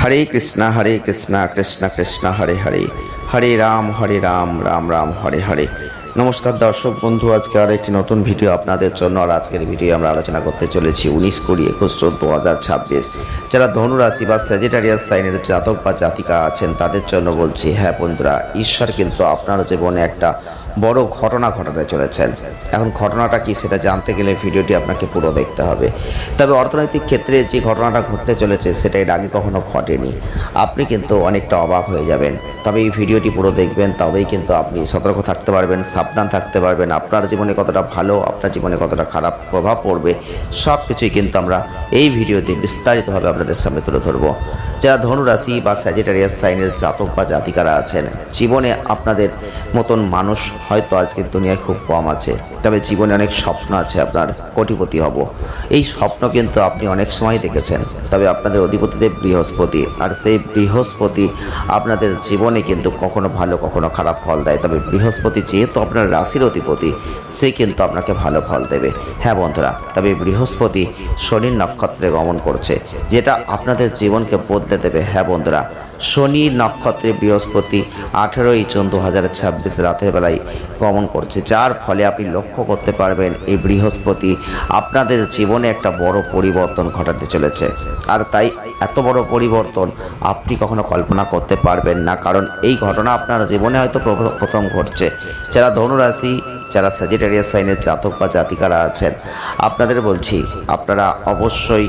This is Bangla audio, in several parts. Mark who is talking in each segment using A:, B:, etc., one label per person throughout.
A: হরে কৃষ্ণ কৃষ্ণ কৃষ্ণ হরে হরে, হরে রাম রাম রাম হরে হরে। নমস্কার দর্শক বন্ধু, আজকে আর একটি নতুন ভিডিও আপনাদের জন্য। আর আজকের ভিডিও আমরা আলোচনা করতে চলেছি 19, 20, 21, 14, 2026 যারা ধনুরাশি বা স্যাজিটেরিয়াস সাইনের জাতক বা জাতিকা আছেন তাদের জন্য বলছি, হ্যাঁ বন্ধুরা, ঈশ্বর কিন্তু আপনার জীবনে একটা বড় ঘটনা ঘটাতে চলেছেন। এখন ঘটনাটা কি সেটা জানতে গেলে ভিডিওটি আপনাকে পুরো দেখতে হবে। তবে অর্থনৈতিক ক্ষেত্রে যে ঘটনাটা ঘটতে চলেছে সেটা এর আগে কখনো ঘটেনি। আপনি কিন্তু অনেকটা অবাক হয়ে যাবেন। তবে এই ভিডিওটি পুরো দেখবেন, তবেই কিন্তু আপনি সতর্ক থাকতে পারবেন, সাবধান থাকতে পারবেন। আপনার জীবনে কতটা ভালো, আপনার জীবনে কতটা খারাপ প্রভাব পড়বে, সব কিছুই কিন্তু আমরা এই ভিডিওতে বিস্তারিতভাবে আপনাদের সামনে তুলে ধরবো। যারা ধনুরাশি বা স্যাজিটেরিয়াস সাইনের জাতক বা জাতিকারা আছেন, জীবনে আপনাদের মতন মানুষ হয়তো আজকের দুনিয়ায় খুব কম আছে। তবে জীবনে অনেক স্বপ্ন আছে, আপনার কোটিপতি হব, এই স্বপ্ন কিন্তু আপনি অনেক সময় দেখেছেন। তবে আপনাদের অধিপতিদেব বৃহস্পতি, আর সেই বৃহস্পতি আপনাদের জীবনে কিন্তু কখনো ভালো কখনো খারাপ ফল দেয়। তবে বৃহস্পতি যেহেতু আপনার রাশির অধিপতি, সে কিন্তু আপনাকে ভালো ফল দেবে। হ্যাঁ বন্ধুরা, তবে বৃহস্পতি শনির নক্ষত্রে গমন করছে, যেটা আপনাদের জীবনকে বদলে দেবে। হ্যাঁ বন্ধুরা, শনির নক্ষত্রে বৃহস্পতি 18ই জুন 2026 রাতের বেলায় গমন করছে, যার ফলে আপনি লক্ষ্য করতে পারবেন এই বৃহস্পতি আপনাদের জীবনে একটা বড় পরিবর্তন ঘটাতে চলেছে। আর তাই এত বড় পরিবর্তন আপনি কখনো কল্পনা করতে পারবেন না, কারণ এই ঘটনা আপনার জীবনে হয়তো প্রথম ঘটছে। যারা ধনুরাশি, যারা স্যাজিটেরিয়াস সাইনের জাতক বা জাতিকারা আছেন, আপনাদের বলছি, আপনারা অবশ্যই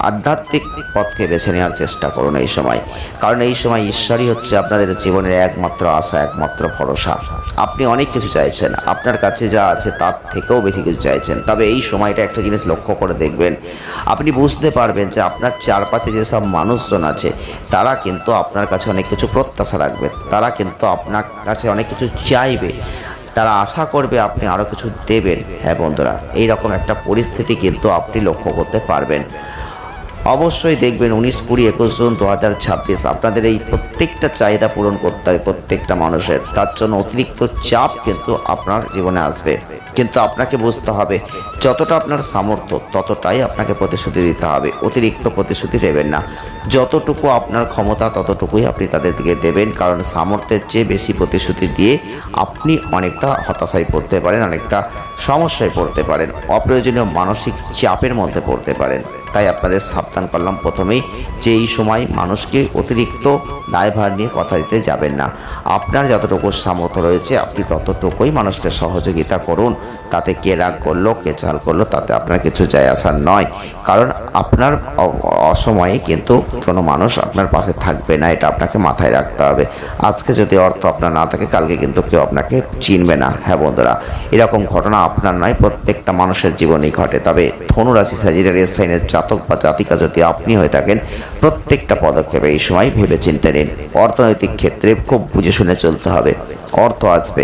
A: আধ্যাত্মিক পথকে বেছে নেওয়ার চেষ্টা করুন এই সময়। কারণ এই সময় ঈশ্বরই হচ্ছে আপনাদের জীবনের একমাত্র আশা, একমাত্র ভরসা। আপনি অনেক কিছু চাইছেন, আপনার কাছে যা আছে তার থেকেও বেশি কিছু চাইছেন। তবে এই সময়টা একটা জিনিস লক্ষ্য করে দেখবেন, আপনি বুঝতে পারবেন যে আপনার চারপাশে যেসব মানুষজন আছে তারা কিন্তু আপনার কাছে অনেক কিছু প্রত্যাশা রাখবে, তারা কিন্তু আপনার কাছে অনেক কিছু চাইবে, তারা আশা করবে আপনি আরও কিছু দেবেন। হ্যাঁ বন্ধুরা, এইরকম একটা পরিস্থিতি কিন্তু আপনি লক্ষ্য করতে পারবেন। অবশ্যই দেখবেন 19, 20, 21 জুন 2026 আপনাদের এই প্রত্যেকটা চাহিদা পূরণ করতে হবে প্রত্যেকটা মানুষের। তার জন্য অতিরিক্ত চাপ কিন্তু আপনার জীবনে আসবে, কিন্তু আপনাকে বুঝতে হবে যতটা আপনার সামর্থ্য ততটাই আপনাকে প্রতিশ্রুতি দিতে হবে। অতিরিক্ত প্রতিশ্রুতি দেবেন না, যতটুকু আপনার ক্ষমতা ততটুকুই আপনি তাদের দিকে দেবেন। কারণ সামর্থ্যের চেয়ে বেশি প্রতিশ্রুতি দিয়ে আপনি অনেকটা হতাশায় পড়তে পারেন, অনেকটা সমস্যায় পড়তে পারেন, অপ্রয়োজনীয় মানসিক চাপের মধ্যে পড়তে পারেন। তাই আপনাদের সাবধান করলাম প্রথমেই যে এই সময় মানুষকে অতিরিক্ত দায়ভার নিয়ে কথা দিতে যাবেন না। আপনার যতটুকু সামর্থ্য রয়েছে আপনি ততটুকুই মানুষকে সহযোগিতা করুন। তাতে কে রাগ করলো কে চাল করলো তাতে আপনার কিছু যায় আসার নয়। কারণ আপনার অসময়ে কিন্তু কোনো মানুষ আপনার পাশে থাকবে না, এটা আপনাকে মাথায় রাখতে হবে। আজকে যদি অর্থ আপনার না থাকে, কালকে কিন্তু কেউ আপনাকে চিনবে না। হ্যাঁ বন্ধুরা, এরকম ঘটনা আপনার নয়, প্রত্যেকটা মানুষের জীবনেই ঘটে। তবে ধনুরাশি স্যাজিটেরিয়াস সাইনের জাতক বা জাতিকা যদি আপনি হয়ে থাকেন, প্রত্যেকটা পদক্ষেপে এই সময় ভেবে চিন্তে নিন। অর্থনৈতিক ক্ষেত্রে খুব বুঝে শুনে চলতে হবে। অর্থ আসবে,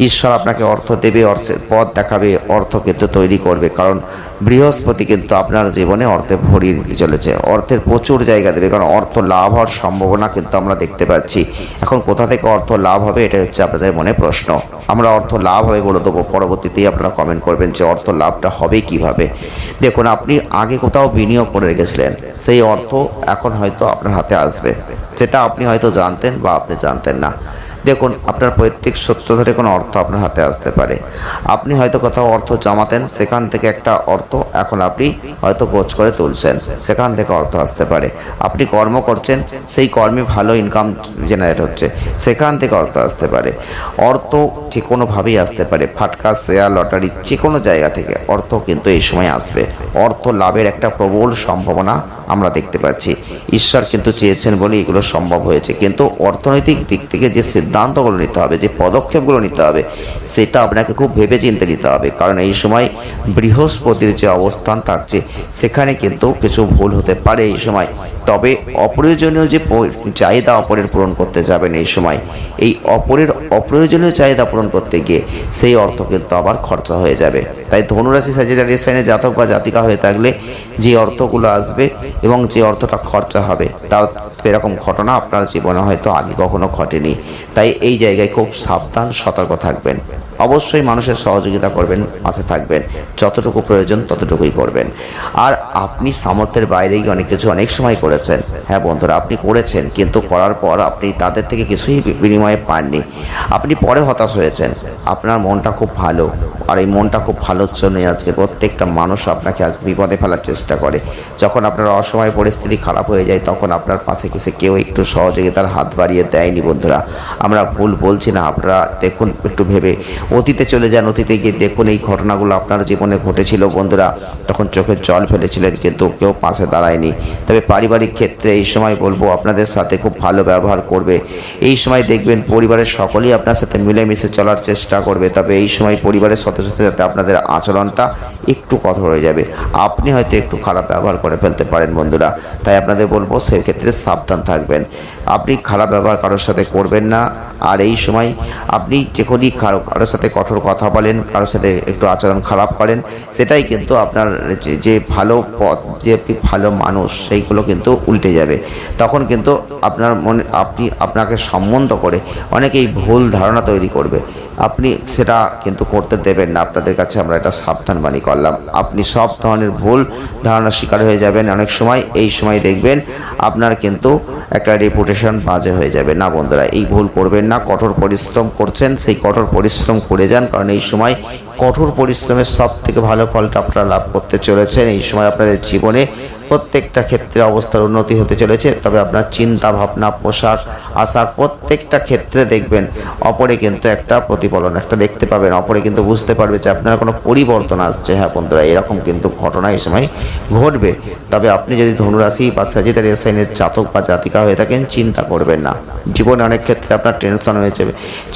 A: ঈশ্বর আপনাকে অর্থ দেবে, অর্থের পথ দেখাবে, অর্থ কিন্তু তৈরি করবে। কারণ বৃহস্পতি কিন্তু আপনার জীবনে অর্থে ভরিয়ে দিতে চলেছে, অর্থের প্রচুর জায়গা দেবে। কারণ অর্থ লাভ হওয়ার সম্ভাবনা কিন্তু আমরা দেখতে পাচ্ছি। এখন কোথা থেকে অর্থ লাভ হবে, এটা হচ্ছে আপনাদের মনে প্রশ্ন। আমরা অর্থ লাভ হবে বলে দেবো, পরবর্তীতেই আপনারা কমেন্ট করবেন যে অর্থ লাভটা হবে কিভাবে। দেখুন, আপনি আগে কোথাও বিনিয়োগ করে রেখেছিলেন, সেই অর্থ এখন হয়তো আপনার হাতে আসবে, যেটা আপনি হয়তো জানতেন বা আপনি জানতেন না। দেখুন, আপনার প্রত্যেক সূত্র ধরে কোনো অর্থ আপনার হাতে আসতে পারে। আপনি হয়তো কোথাও অর্থ জমাতেন, সেখান থেকে একটা অর্থ এখন আপনি হয়তো গোছ করে তুলছেন, সেখান থেকে অর্থ আসতে পারে। আপনি কর্ম করছেন, সেই কর্মে ভালো ইনকাম জেনারেট হচ্ছে, সেখান থেকে অর্থ আসতে পারে। অর্থ যে কোনোভাবেই আসতে পারে, ফাটকা, শেয়ার, লটারি, যে কোনো জায়গা থেকে অর্থ কিন্তু এই সময় আসবে। অর্থ লাভের একটা প্রবল সম্ভাবনা আমরা দেখতে পাচ্ছি। ঈশ্বর কিন্তু চেয়েছেন বলে এগুলো সম্ভব হয়েছে। কিন্তু অর্থনৈতিক দিক থেকে যে সিদ্ধান্তগুলো নিতে হবে, যে পদক্ষেপগুলো নিতে হবে, সেটা আপনাকে খুব ভেবে চিন্তে নিতে হবে। কারণ এই সময় বৃহস্পতির যে অবস্থান থাকছে, সেখানে কিন্তু কিছু ভুল হতে পারে এই সময়। তবে অপ্রয়োজনীয় যে চাহিদা অপরের পূরণ করতে যাবেন এই সময়, এই অপরের অপ্রয়োজনীয় চাহিদা পূরণ করতে গিয়ে সেই অর্থ কিন্তু আবার খরচা হয়ে যাবে। তাই ধনুরাশি স্যাজিটেরিয়াস সাইনের জাতক বা জাতিকা হয়ে থাকলে যে অর্থগুলো আসবে এবং যে অর্থটা খরচা হবে, তার সেরকম ঘটনা আপনার জীবনে হয়তো আগে কখনো ঘটেনি। তাই এই জায়গায় খুব সাবধান, সতর্ক থাকবেন। অবশ্যই মানুষের সহযোগিতা করবেন, পাশে থাকবেন, যতটুকু প্রয়োজন ততটুকুই করবেন। আর আপনি সামর্থ্যের বাইরে গিয়ে অনেক কিছু অনেক সময় করেছেন। হ্যাঁ বন্ধুরা, আপনি করেছেন, কিন্তু করার পর আপনি তাদের থেকে কিছুই বিনিময়ে পাননি। আপনি পরে হতাশ হয়েছেন। আপনার মনটা খুব ভালো, আর এই মনটা খুব ভালোর জন্যই আজকে প্রত্যেকটা মানুষ আপনাকে আজ বিপদে ফেলার চেষ্টা করে। যখন আপনার অসময় পরিস্থিতি খারাপ হয়ে যায়, তখন আপনার পাশে কেউ একটু সহযোগিতার হাত বাড়িয়ে দেয়নি। বন্ধুরা, আমরা ভুল বলছি না। আপনারা দেখুন, একটু ভেবে অতীতে চলে যান, অতীতে গিয়ে দেখুন এই ঘটনাগুলো আপনার জীবনে ঘটেছিল। বন্ধুরা, তখন চোখের জল ফেলেছিলেন, কিন্তু কেউ পাশে দাঁড়ায়নি। তবে পারিবারিক ক্ষেত্রে এই সময় বলবো আপনাদের সাথে খুব ভালো ব্যবহার করবে। এই সময় দেখবেন পরিবারের সকলেই আপনার সাথে মিলেমিশে চলার চেষ্টা করবে। তবে এই সময় পরিবারের সদস্যদের সাথে আপনাদের আচরণটা একটু কঠোর হয়ে যাবে। আপনি হয়তো একটু খারাপ ব্যবহার করে ফেলতে পারেন বন্ধুরা, তাই আপনাদের বলবো সেই ক্ষেত্রে সাবধান থাকবেন। আপনি খারাপ ব্যবহার কারোর সাথে করবেন না। আর এই সময় আপনি যখনই কারোর সাথে কঠোর কথা বলেন, কারোর সাথে একটু আচরণ খারাপ করেন, সেটাই কিন্তু আপনার যে ভালো পথ, যে একটি ভালো মানুষ, সেইগুলো কিন্তু উল্টে যাবে। তখন কিন্তু আপনার মনে আপনাকে সম্বন্ধ করে অনেকেই ভুল ধারণা তৈরি করবে। আপনি সেটা কিন্তু করতে দেবেন না। আপনাদের কাছে আমরা এটা সাবধানবাণী করলাম। আপনি সব ধরনের ভুল ধারণার শিকার হয়ে যাবেন অনেক সময়। এই সময় দেখবেন আপনার কিন্তু একটা রেপুটেশন বাজে হয়ে যাবে। না বন্ধুরা, এই ভুল করবেন না। কঠোর পরিশ্রম করছেন, সেই কঠোর পরিশ্রম করে যান, কারণ এই সময় কঠোর পরিশ্রমের সব থেকে ভালো ফলটা আপনারা লাভ করতে চলেছেন। এই সময় আপনাদের জীবনে প্রত্যেকটা ক্ষেত্রে অবস্থার উন্নতি হতে চলেছে। তবে আপনার চিন্তা ভাবনা, পোশাক আশাক প্রত্যেকটা ক্ষেত্রে দেখবেন অপরে কিন্তু একটা প্রতিফলন একটা দেখতে পাবেন। অপরে কিন্তু বুঝতে পারবে যে আপনার কোনো পরিবর্তন আসছে। হ্যাঁ বন্ধুরা, এরকম কিন্তু ঘটনা এই সময় ঘটবে। তবে আপনি যদি ধনুরাশি বা স্যাজিটারিয়াস সাইনের জাতক বা জাতিকা হয়ে থাকেন, চিন্তা করবেন না। জীবনে অনেক ক্ষেত্রে আপনার টেনশন হয়েছে,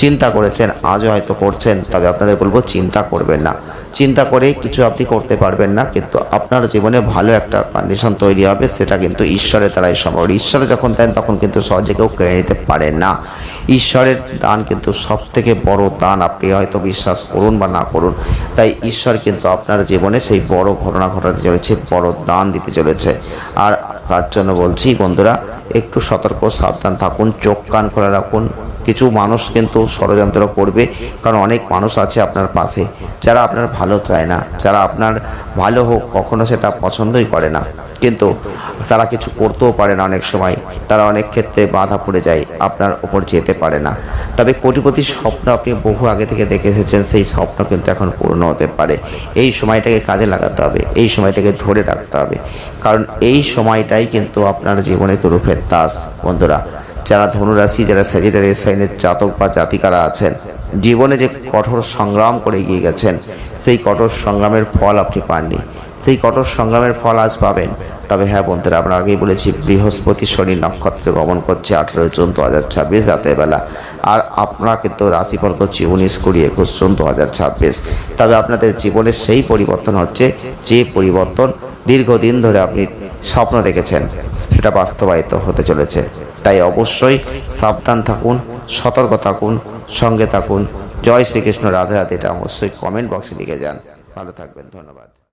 A: চিন্তা করেছেন, আজও হয়তো করছেন। তবে আপনাদের বলবো চিন্তা করবেন না। চিন্তা করে কিছু আপনি করতে পারবেন না, কিন্তু আপনার জীবনে ভালো একটা কন্ডিশন তৈরি হবে। সেটা কিন্তু ঈশ্বরের দ্বারাই সম্ভব। ঈশ্বর যখন দেন তখন কিন্তু সহজে কেউ কেড়ে নিতে পারে না। ঈশ্বরের দান কিন্তু সব থেকে বড় দান। আপনি হয়তো বিশ্বাস করুন বা না করুন, তাই ঈশ্বর কিন্তু আপনার জীবনে সেই বড় ঘটনা ঘটাতে চলেছে, বড় দান দিতে চলেছে। আর তার জন্য বলছি বন্ধুরা, একটু সতর্ক সাবধান থাকুন, চোখ কান খোলা রাখুন। কিছু মানুষ কিন্তু ষড়যন্ত্র করবে, কারণ অনেক মানুষ আছে আপনার পাশে যারা আপনার ভালো চায় না, যারা আপনার ভালো হোক কখনো সেটা পছন্দই করে না। কিন্তু তারা কিছু করতেও পারে না। অনেক সময় তারা অনেক ক্ষেত্রে বাধা পড়ে যায়, আপনার ওপর যেতে পারে না। তবে কোটিপতির স্বপ্ন আপনি বহু আগে থেকে দেখে এসেছেন, সেই স্বপ্ন কিন্তু এখন পূর্ণ হতে পারে। এই সময়টাকে কাজে লাগাতে হবে, এই সময়টাকে ধরে রাখতে হবে, কারণ এই সময়টাই কিন্তু আপনার জীবনে তুরুপের তাস। বন্ধুরা, যারা ধনুরাশি, যারা স্যাজিটারিয়াস সাইনের জাতক বা জাতিকারা আছেন, জীবনে যে কঠোর সংগ্রাম করে এগিয়ে গেছেন, সেই কঠোর সংগ্রামের ফল আপনি পাননি। সেই কঠোর সংগ্রামের ফল আজ পাবেন। তবে হ্যাঁ বন্ধুরা, আমরা আগেই বলেছি বৃহস্পতি শনি নক্ষত্রে গমন করছে 18 জুন 2026 রাতের বেলা। আর আপনারা কিন্তু রাশিফল করছি 19-21 জুন 2026। তবে আপনাদের জীবনের সেই পরিবর্তন হচ্ছে, যে পরিবর্তন দীর্ঘদিন ধরে আপনি স্বপ্ন দেখেছেন, সেটা বাস্তবায়িত হতে চলেছে। তাই অবশ্যই সাবধান থাকুন, সতর্ক থাকুন, সঙ্গে থাকুন। জয় শ্রীকৃষ্ণ, রাধে রাধে। এটা অবশ্যই কমেন্ট বক্সে লিখে যান। ভালো থাকবেন, ধন্যবাদ।